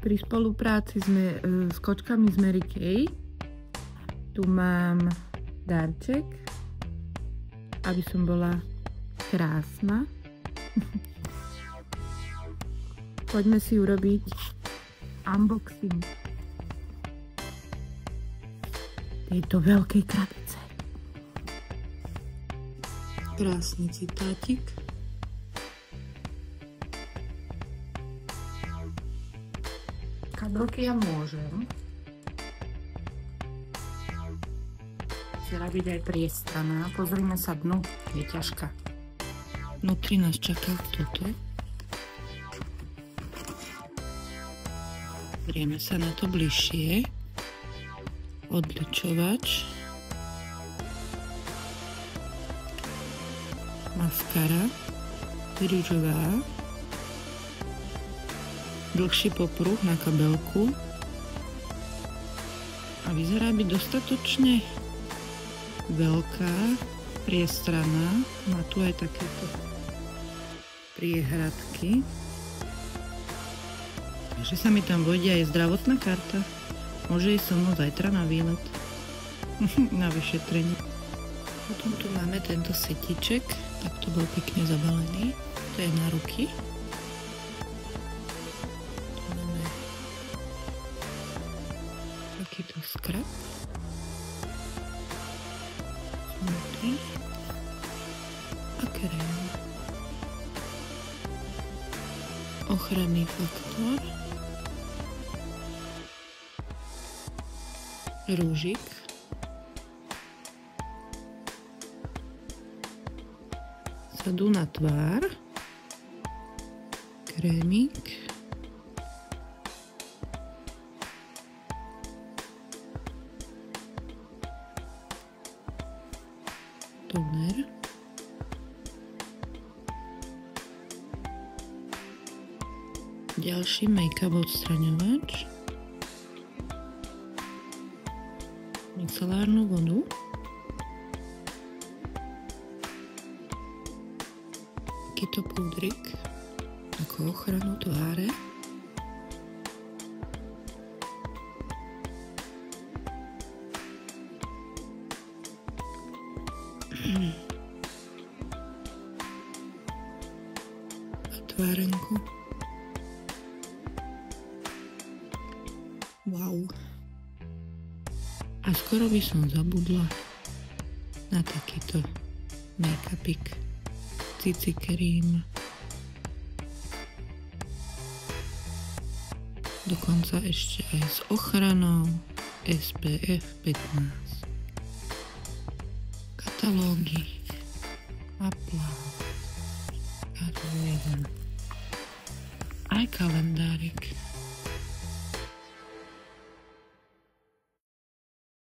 pri spolupráci s kočkami z Mary Kay. Tu mám darček, aby som bola krásna. Poďme si urobiť unboxing tejto veľkej krabice. Krásny citátik. Kabelky ja môžem. Chcela byť aj priestraná. Pozrime sa dnu, je ťažká. Vnútri nás čaká toto. Zrieme sa na to bližšie. Odličovač. Maskara. Rýžová. Dlhší popruh na kabelku. A vyzerá byť dostatočne veľká, priestranná. Má tu aj takéto priehradky. Takže sa mi tam vojde aj zdravotná karta. Môže ísť so mnou zajtra na výlet. Na vyšetrenie. Potom tu máme tento setiček. Tak to bol pekne zabalený. To je na ruky. Tu máme takýto skrap. Smutný. A krém. Ochranný faktor. Rúžik. Sadu na tvár. Krémik. Toner. Ďalší make-up odstraňovač. Micelárnu vodu. Takýto púdrik ako ochranu tváre. A tvárenku. Wow. A skoro by som zabudla na takýto make-upik. Cici krím. Dokonca ešte aj s ochranou SPF 15. Katalógy. Aplausos. Aj kalendárik.